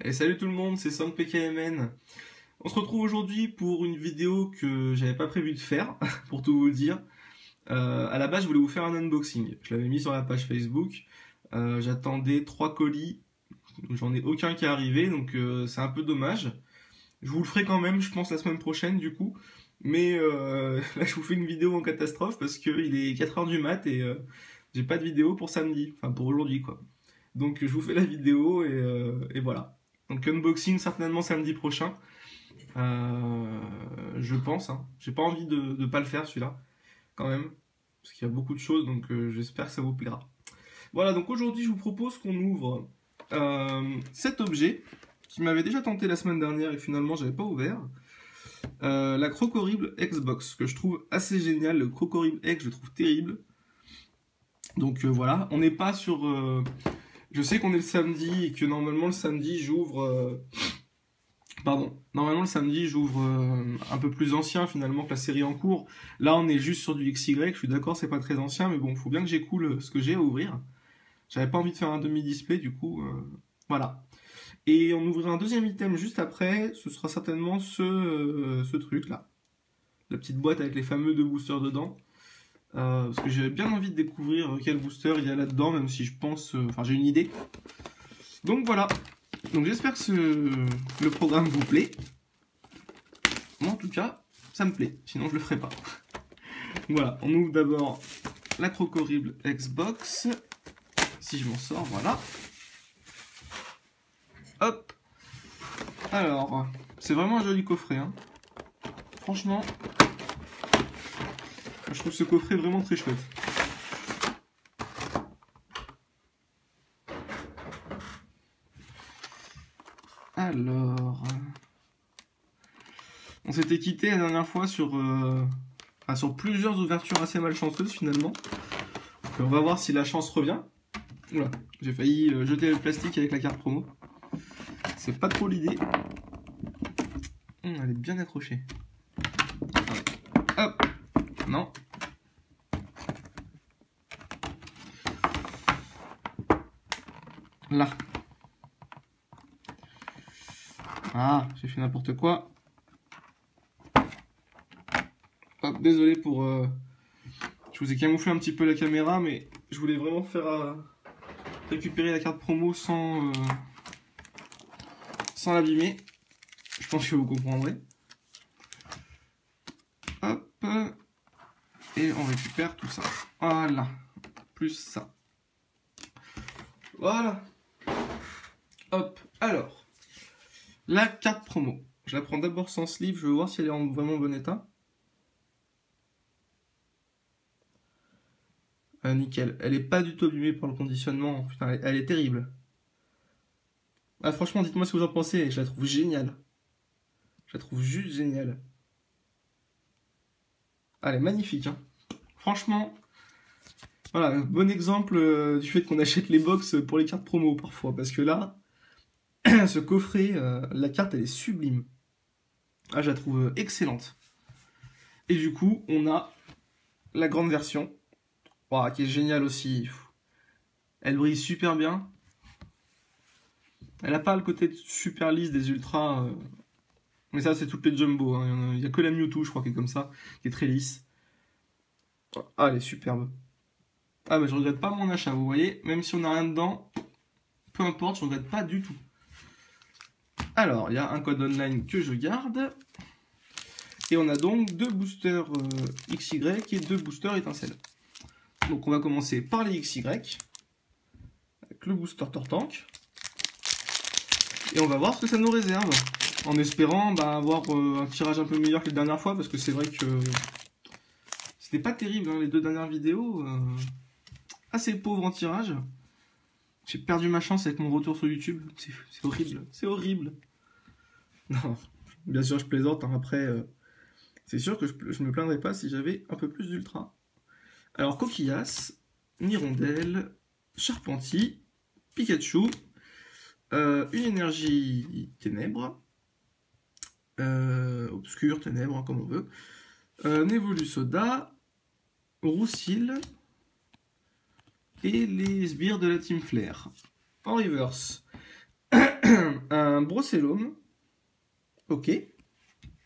Et salut tout le monde, c'est SangPKMN. On se retrouve aujourd'hui pour une vidéo que j'avais pas prévu de faire, pour tout vous dire. À la base, je voulais vous faire un unboxing. Je l'avais mis sur la page Facebook. J'attendais 3 colis. J'en ai aucun qui est arrivé, donc c'est un peu dommage. Je vous le ferai quand même, je pense, la semaine prochaine, du coup. Mais là, je vous fais une vidéo en catastrophe parce qu'il est 4h du mat et j'ai pas de vidéo pour samedi. Enfin, pour aujourd'hui, quoi. Donc, je vous fais la vidéo et voilà. Donc, unboxing certainement samedi prochain. Je pense. Hein. J'ai pas envie de pas le faire celui-là, quand même. Parce qu'il y a beaucoup de choses, donc j'espère que ça vous plaira. Voilà, donc aujourd'hui, je vous propose qu'on ouvre cet objet qui m'avait déjà tenté la semaine dernière et finalement, j'avais pas ouvert. La Crocorible Xbox, que je trouve assez génial. Le Crocorible X, je le trouve terrible. Donc voilà, on n'est pas sur... je sais qu'on est le samedi et que normalement le samedi j'ouvre... Pardon, normalement le samedi j'ouvre un peu plus ancien finalement que la série en cours. Là on est juste sur du XY, je suis d'accord c'est pas très ancien mais bon, faut bien que j'écoule ce que j'ai à ouvrir. J'avais pas envie de faire un demi-display du coup, voilà. Et on ouvrira un deuxième item juste après, ce sera certainement ce truc là. La petite boîte avec les fameux 2 boosters dedans. Parce que j'avais bien envie de découvrir quel booster il y a là-dedans, même si je pense... Enfin, j'ai une idée. Donc voilà. Donc j'espère que le programme vous plaît. Moi, en tout cas, ça me plaît. Sinon, je le ferai pas. Voilà. On ouvre d'abord la Crocorible Xbox. Si je m'en sors, voilà. Hop. Alors, c'est vraiment un joli coffret. Hein. Franchement, je trouve ce coffret vraiment très chouette. Alors, on s'était quitté la dernière fois sur plusieurs ouvertures assez malchanceuses finalement. Donc, on va voir si la chance revient. Oula, j'ai failli jeter le plastique avec la carte promo. C'est pas trop l'idée. Elle est bien accrochée. Hop, non. Là. Ah, j'ai fait n'importe quoi. Hop, désolé pour... Je vous ai camouflé un petit peu la caméra, mais je voulais vraiment faire récupérer la carte promo sans l'abîmer. Je pense que vous comprendrez. Hop. Et on récupère tout ça. Voilà. Plus ça. Voilà. Hop. Alors. La carte promo. Je la prends d'abord sans sleeve. Je veux voir si elle est en vraiment bon état. Nickel. Elle est pas du tout abîmée par le conditionnement. Putain, elle est terrible. Ah, franchement, dites-moi ce que vous en pensez. Je la trouve géniale. Je la trouve juste géniale. Ah, elle est magnifique. Hein. Franchement, voilà, bon exemple du fait qu'on achète les box pour les cartes promo parfois. Parce que là, ce coffret, la carte, elle est sublime. Ah, je la trouve excellente. Et du coup, on a la grande version. Wow, qui est géniale aussi. Elle brille super bien. Elle n'a pas le côté super lisse des ultras. Mais ça, c'est toutes les jumbo. Hein. Il n'y a que la Mewtwo, je crois, qui est comme ça. Qui est très lisse. Ah, elle est superbe. Ah, bah, je regrette pas mon achat, vous voyez. Même si on n'a rien dedans, peu importe, je regrette pas du tout. Alors, il y a un code online que je garde. Et on a donc 2 boosters XY et 2 boosters étincelles. Donc on va commencer par les XY. Avec le booster Tortank. Et on va voir ce que ça nous réserve. En espérant avoir un tirage un peu meilleur que la dernière fois. Parce que c'est vrai que c'était pas terrible hein, les 2 dernières vidéos. Assez pauvre en tirage. J'ai perdu ma chance avec mon retour sur YouTube. C'est horrible. C'est horrible. Non, bien sûr je plaisante. Hein, après, c'est sûr que je ne me plaindrais pas si j'avais un peu plus d'ultra. Alors, Coquillas, Nirondelle, Charpentier, Pikachu, une énergie ténèbres, obscure, ténèbres, hein, comme on veut, Névolusoda, Roussil, et les sbires de la Team Flare. En reverse, Brossellum. Ok.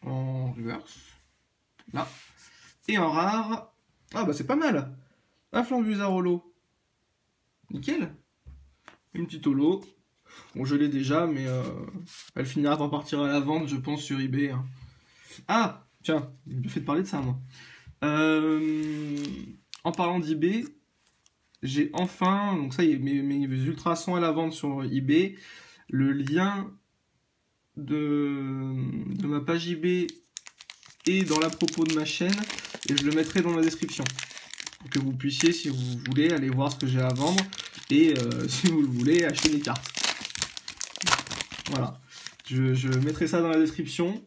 En reverse. Là. Et en rare. Ah bah c'est pas mal. Un Flambusard holo. Nickel. Une petite holo. Bon, je l'ai déjà, mais elle finira par partir à la vente, je pense, sur eBay. Hein. Ah, tiens, j'ai fait de parler de ça, moi. En parlant d'eBay, j'ai enfin, donc ça y est, mes ultras sont à la vente sur eBay. Le lien de ma page eBay est dans la propos de ma chaîne et je le mettrai dans la description. Pour que vous puissiez, si vous voulez, aller voir ce que j'ai à vendre et si vous le voulez, acheter des cartes. Voilà, je mettrai ça dans la description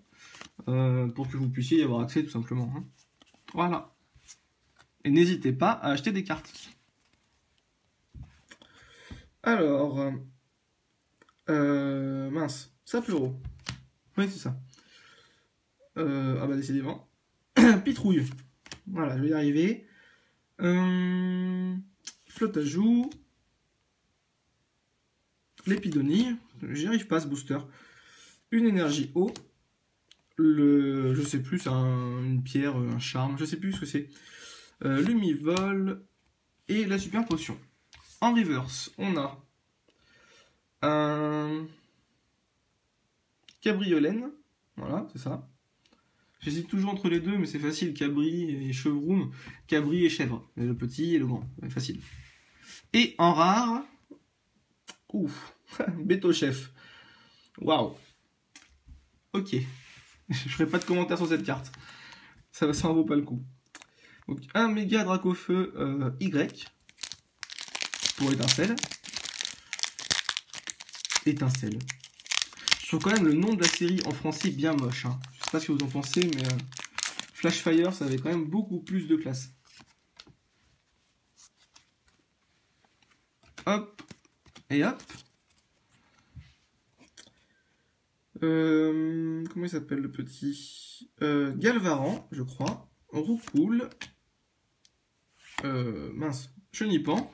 pour que vous puissiez y avoir accès tout simplement. Hein. Voilà. Et n'hésitez pas à acheter des cartes. Alors, mince, Sapleuro. Oui, c'est ça. Ah bah décidément. Pitrouille. Voilà, je vais y arriver. Flotte à joue. L'épidonie. J'y arrive pas ce booster. Une énergie eau. Je sais plus, c'est une pierre, un charme, je sais plus ce que c'est. Lumivol. Et la super potion. En reverse, on a un Cabriolène. Voilà, c'est ça. J'hésite toujours entre les deux, mais c'est facile. Cabri et Chevroum. Cabri et Chèvre. Le petit et le grand. C'est facile. Et en rare. Ouf. Beto Chef. Waouh. Ok. Je ferai pas de commentaire sur cette carte. Ça en vaut pas le coup. Donc, un méga Dracofeu Y. Pour étincelle. Étincelle. Je trouve quand même le nom de la série en français bien moche. Hein. Je sais pas ce que vous en pensez, mais Flashfire, ça avait quand même beaucoup plus de classe. Hop. Et hop. Comment il s'appelle le petit Galvaran, je crois. Roucoule. Mince. Chenipan.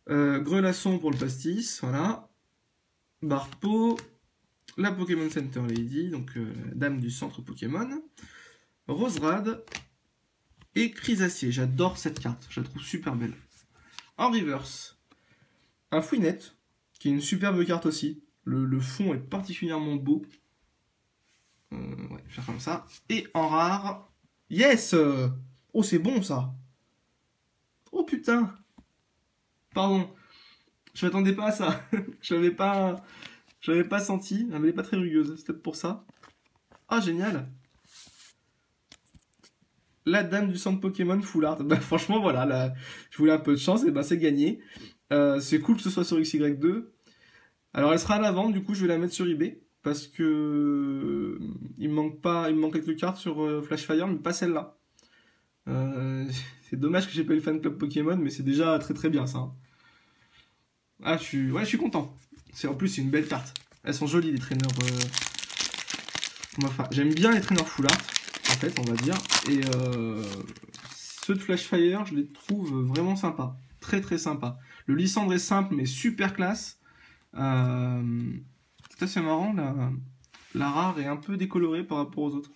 Grelasson pour le pastis, voilà. Barpo. La Pokémon Center Lady, donc dame du centre Pokémon. Roserade. Et Chrysacier. J'adore cette carte, je la trouve super belle. En reverse, un Fouinette, qui est une superbe carte aussi. Le fond est particulièrement beau. Ouais, je vais faire comme ça. Et en rare, yes. Oh, c'est bon ça. Oh putain. Pardon. Je m'attendais pas à ça. Je l'avais pas senti. Elle n'est pas très rugueuse. C'est peut-être pour ça. Ah, génial. La dame du centre Pokémon Full Art. Bah, franchement, voilà. Là, je voulais un peu de chance. Et bah, c'est gagné. C'est cool que ce soit sur XY2. Alors, elle sera à la vente. Du coup, je vais la mettre sur eBay. Parce que il me manque quelques cartes sur Flashfire, mais pas celle-là. C'est dommage que j'ai pas eu le fan club Pokémon, mais c'est déjà très très bien ça. Hein. Ah, je suis content. En plus, c'est une belle carte. Elles sont jolies les traîneurs. Enfin, j'aime bien les traîneurs full art, en fait, on va dire. Et ceux de Flashfire, je les trouve vraiment sympas. Très très sympas. Le Lysandre est simple, mais super classe. C'est assez marrant, la rare est un peu décolorée par rapport aux autres.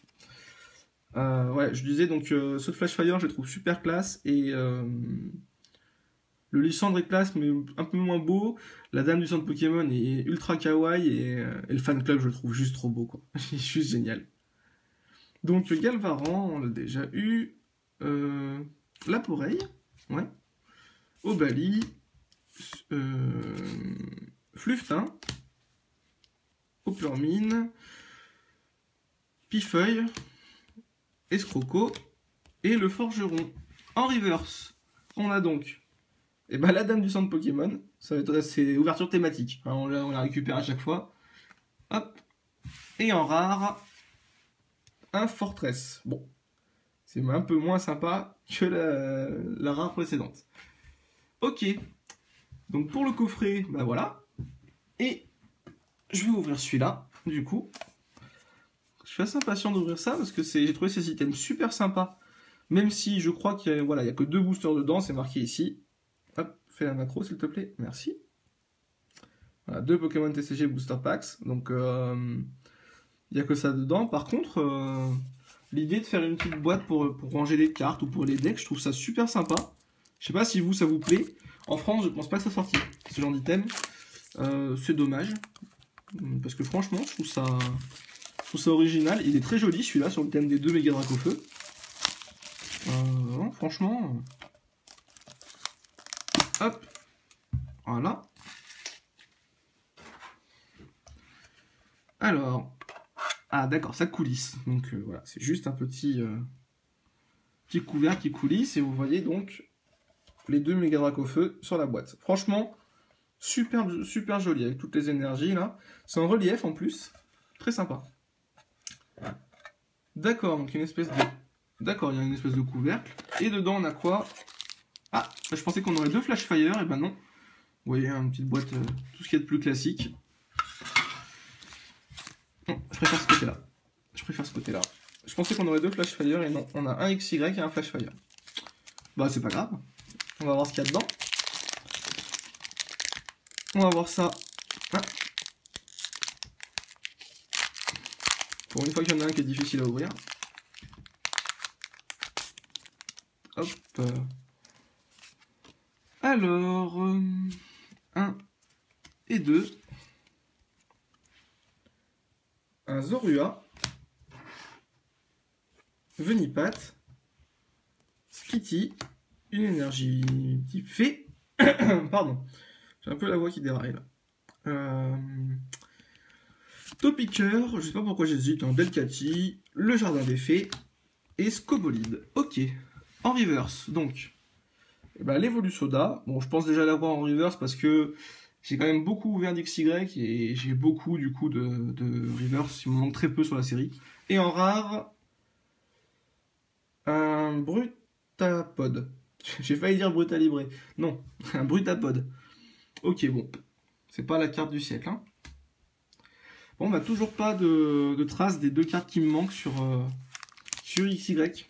Ouais, je disais donc ceux de Flashfire, je les trouve super classe. Et le Lysandre est classe, mais un peu moins beau. La dame du centre Pokémon est ultra kawaii. Et le fan club, je le trouve juste trop beau, quoi. Il est juste génial. Donc Galvaran, on l'a déjà eu. La Poreille, ouais. Obali. Fluftin. Hoppermine. Pifeuille. Escroco. Et le Forgeron. En reverse, on a donc la dame du centre Pokémon. C'est ouverture thématique. Hein, on la récupère à chaque fois. Hop. Et en rare, un Fortress. Bon. C'est un peu moins sympa que la rare précédente. Ok. Donc pour le coffret, bah voilà. Et je vais ouvrir celui-là, du coup. Je suis assez impatient d'ouvrir ça parce que j'ai trouvé ces items super sympas. Même si je crois qu'il y a que 2 boosters dedans, c'est marqué ici. Hop, fais la macro s'il te plaît, merci. Voilà, 2 Pokémon TCG Booster Packs. Donc, il n'y a que ça dedans. Par contre, l'idée de faire une petite boîte pour ranger les cartes ou pour les decks, je trouve ça super sympa. Je sais pas si vous, ça vous plaît. En France, je pense pas que ça sortit, ce genre d'item. C'est dommage. Parce que franchement, je trouve ça original. Il est très joli, celui-là, sur le thème des 2 Mega Drac au feu. Franchement... Hop. Voilà. Alors... Ah d'accord, ça coulisse. Donc voilà, c'est juste un petit couvercle qui coulisse. Et vous voyez donc les 2 Mega Drac au feu sur la boîte. Franchement, super, super joli avec toutes les énergies là. C'est en relief en plus. Très sympa. D'accord, donc une espèce de... D'accord, il y a une espèce de couvercle. Et dedans on a quoi? Ah, je pensais qu'on aurait 2 Flash Fire, et ben non. Vous voyez, une petite boîte, tout ce qu'il y a de plus classique. Non, je préfère ce côté-là. Je pensais qu'on aurait 2 Flash Fire, et non, on a un XY et un Flash Fire. Bah, c'est pas grave. On va voir ce qu'il y a dedans. On va voir ça. Ah. Pour une fois qu'il y en a un qui est difficile à ouvrir. Hop. Alors, 1 et 2. Un Zorua. Venipat. Skitty. Une énergie type fée. Pardon. J'ai un peu la voix qui déraille là. Topiqueur, je sais pas pourquoi j'hésite, en Delcatty, le Jardin des Fées et Scobolide. Ok, en reverse, donc, l'Evolusoda. Bon, je pense déjà l'avoir en reverse parce que j'ai quand même beaucoup ouvert d'XY et j'ai beaucoup du coup de reverse, il me manque très peu sur la série. Et en rare, un Brutapod. J'ai failli dire Brutalibré. Non, un Brutapod. Ok, bon, c'est pas la carte du siècle, hein. Bon, on n'a toujours pas de traces des 2 cartes qui me manquent sur XY.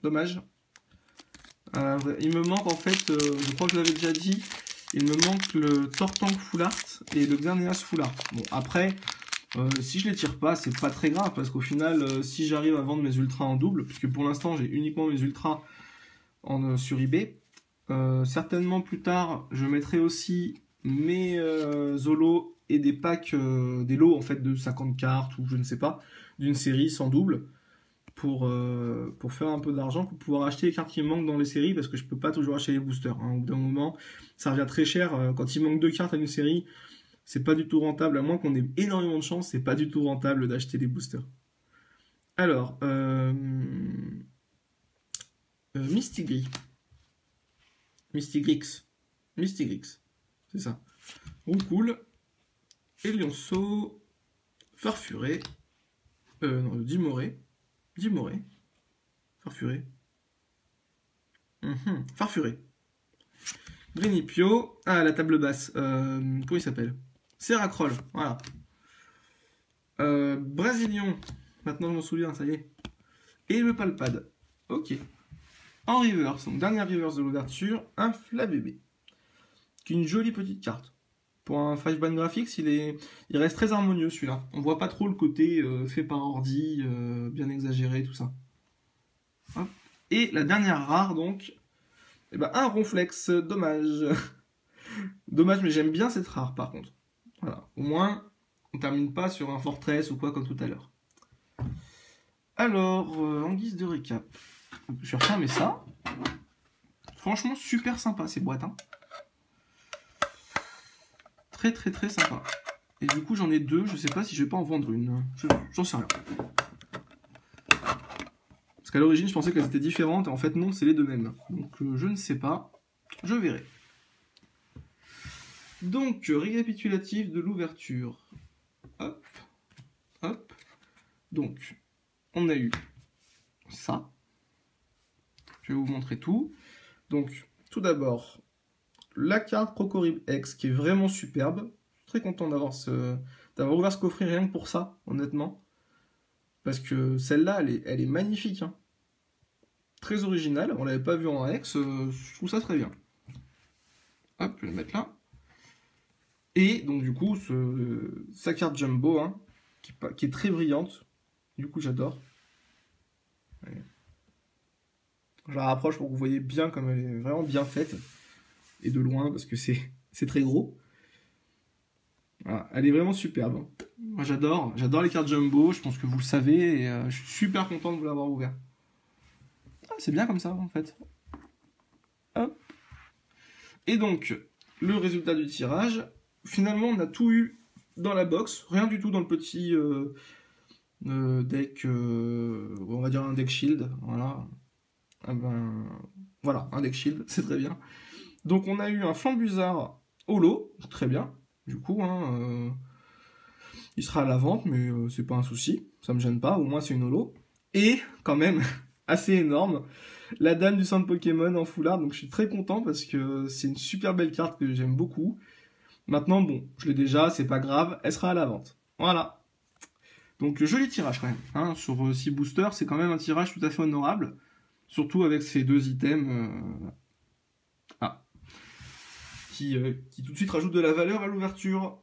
Dommage. Il me manque en fait, je crois que je l'avais déjà dit, il me manque le Tortank Full Art et le Xerneas Full Art. Bon, après, si je les tire pas, c'est pas très grave, parce qu'au final, si j'arrive à vendre mes ultras en double, puisque pour l'instant j'ai uniquement mes ultras sur eBay, certainement plus tard, je mettrai aussi mes Zolos et des packs, des lots en fait de 50 cartes ou je ne sais pas, d'une série sans double pour faire un peu d'argent, pour pouvoir acheter les cartes qui me manquent dans les séries, parce que je peux pas toujours acheter les boosters. Hein. Au bout d'un moment, ça revient très cher. Quand il manque 2 cartes à une série, c'est pas du tout rentable, à moins qu'on ait énormément de chance, c'est pas du tout rentable d'acheter des boosters. Alors, Mistigris. Mystigrix, c'est ça. Roucoule, Elionceau, Farfuré, non, Dimoré, Farfuré, Farfuré, Grinipio, ah, la table basse, comment il s'appelle? Seracroll, voilà. Brasilion, maintenant je m'en souviens, ça y est. Et le Palpade, ok. En reverse, donc dernière reverse de l'ouverture, un Flabébé, qui est une jolie petite carte. Pour un Flashbang Graphics, il reste très harmonieux celui-là. On voit pas trop le côté fait par ordi, bien exagéré, tout ça. Hop. Et la dernière rare, donc, un Ronflex, dommage. Dommage, mais j'aime bien cette rare par contre. Voilà, au moins, on termine pas sur un Fortress ou quoi comme tout à l'heure. Alors, en guise de récap, je vais refermer ça. Franchement, super sympa ces boîtes. Hein. Très très très sympa. Et du coup, j'en ai 2. Je sais pas si je vais pas en vendre une. J'en sais rien. Parce qu'à l'origine, je pensais qu'elles étaient différentes. Et en fait, non, c'est les 2 mêmes. Donc, je ne sais pas. Je verrai. Donc, récapitulatif de l'ouverture. Hop. Hop. Donc, on a eu ça. Je vais vous montrer tout. Donc, tout d'abord, la carte Procorib X qui est vraiment superbe. Je suis très content d'avoir ouvert ce coffret rien que pour ça, honnêtement. Parce que celle-là, elle est magnifique. Hein. Très originale. On l'avait pas vu en X. Je trouve ça très bien. Hop, je vais le mettre là. Et donc du coup, sa carte jumbo, hein, qui est très brillante. Du coup, j'adore. Allez. Je la rapproche pour que vous voyez bien comme elle est vraiment bien faite. Et de loin, parce que c'est très gros. Voilà, elle est vraiment superbe. Moi j'adore les cartes jumbo, je pense que vous le savez, et je suis super content de vous l'avoir ouvert. Ah, c'est bien comme ça en fait. Hop. Et donc, le résultat du tirage, finalement on a tout eu dans la box, rien du tout dans le petit deck, on va dire un deck shield, voilà. Ah ben, voilà, un deck shield, c'est très bien. Donc on a eu un Flambusard holo, très bien, du coup, hein, il sera à la vente, mais c'est pas un souci, ça me gêne pas, au moins c'est une holo. Et, quand même, assez énorme, la Dame du centre Pokémon en foulard, donc je suis très content parce que c'est une super belle carte que j'aime beaucoup. Maintenant, bon, je l'ai déjà, c'est pas grave, elle sera à la vente. Voilà. Donc joli tirage quand même, hein, sur 6 boosters, c'est quand même un tirage tout à fait honorable, surtout avec ces deux items qui tout de suite rajoutent de la valeur à l'ouverture.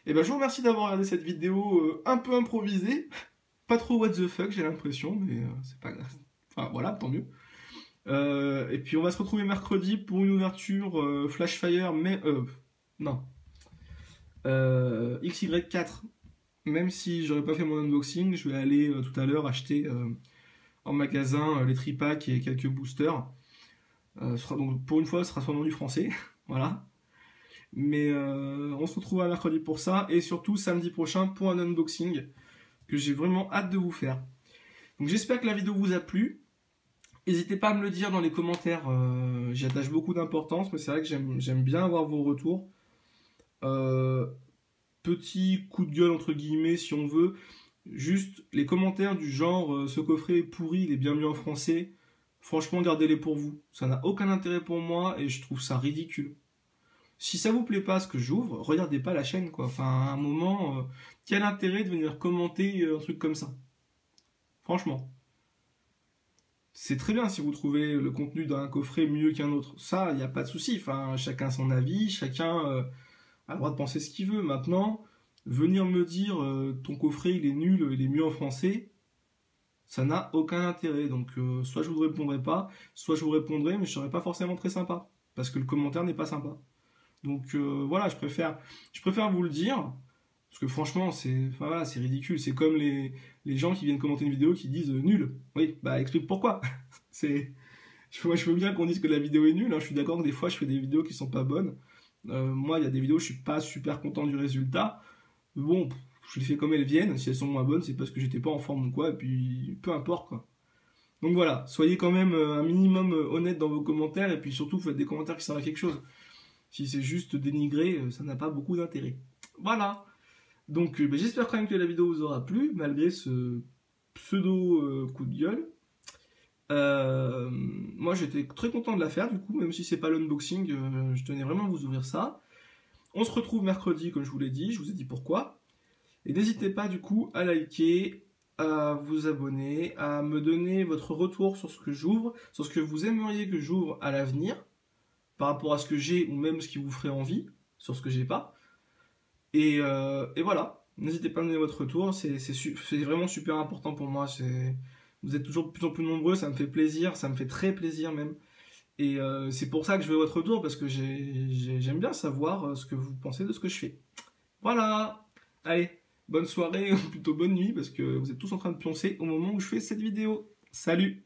Et ben je vous remercie d'avoir regardé cette vidéo un peu improvisée, pas trop what the fuck j'ai l'impression, mais c'est pas grave. Enfin voilà, tant mieux. Et puis on va se retrouver mercredi pour une ouverture Flash Fire, mais non. XY4, même si j'aurais pas fait mon unboxing, je vais aller tout à l'heure acheter en magasin les tripacks et quelques boosters. Donc pour une fois, ce sera seulement du français, voilà. Mais on se retrouve à mercredi pour ça, et surtout samedi prochain pour un unboxing que j'ai vraiment hâte de vous faire. Donc j'espère que la vidéo vous a plu. N'hésitez pas à me le dire dans les commentaires, j'y attache beaucoup d'importance, mais c'est vrai que j'aime bien avoir vos retours. Petit coup de gueule entre guillemets si on veut, juste les commentaires du genre ce coffret est pourri, il est bien mieux en français, franchement gardez-les pour vous. Ça n'a aucun intérêt pour moi et je trouve ça ridicule. Si ça vous plaît pas ce que j'ouvre, regardez pas la chaîne quoi. Enfin à un moment, quel intérêt de venir commenter un truc comme ça? Franchement. C'est très bien si vous trouvez le contenu d'un coffret mieux qu'un autre. Ça, il n'y a pas de souci. Enfin, chacun son avis, chacun a le droit de penser ce qu'il veut. Maintenant, venir me dire ton coffret il est nul, il est mieux en français, ça n'a aucun intérêt. Donc, soit je vous répondrai pas, soit je vous répondrai, mais je serai pas forcément très sympa. Parce que le commentaire n'est pas sympa. Donc voilà, je préfère vous le dire. Parce que franchement, enfin, voilà, c'est ridicule. C'est comme les gens qui viennent commenter une vidéo qui disent nul. Oui, bah explique pourquoi. Moi, je veux bien qu'on dise que la vidéo est nulle. Hein. Je suis d'accord que des fois, je fais des vidéos qui sont pas bonnes. Moi, il y a des vidéos où je suis pas super content du résultat. Bon, je les fais comme elles viennent. Si elles sont moins bonnes, c'est parce que j'étais pas en forme ou quoi. Et puis, peu importe quoi. Donc voilà, soyez quand même un minimum honnête dans vos commentaires. Et puis surtout, faites des commentaires qui servent à quelque chose. Si c'est juste dénigrer, ça n'a pas beaucoup d'intérêt. Voilà. Donc j'espère quand même que la vidéo vous aura plu, malgré ce pseudo coup de gueule. Moi j'étais très content de la faire du coup, même si c'est pas l'unboxing, je tenais vraiment à vous ouvrir ça. On se retrouve mercredi comme je vous l'ai dit, je vous ai dit pourquoi. Et n'hésitez pas du coup à liker, à vous abonner, à me donner votre retour sur ce que j'ouvre, sur ce que vous aimeriez que j'ouvre à l'avenir, par rapport à ce que j'ai ou même ce qui vous ferait envie, sur ce que j'ai pas. Et voilà, n'hésitez pas à me donner votre retour, c'est vraiment super important pour moi. Vous êtes toujours de plus en plus nombreux, ça me fait plaisir, ça me fait très plaisir même. Et c'est pour ça que je veux votre retour, parce que j'aime bien savoir ce que vous pensez de ce que je fais. Voilà, allez, bonne soirée, ou plutôt bonne nuit, parce que vous êtes tous en train de pioncer au moment où je fais cette vidéo. Salut!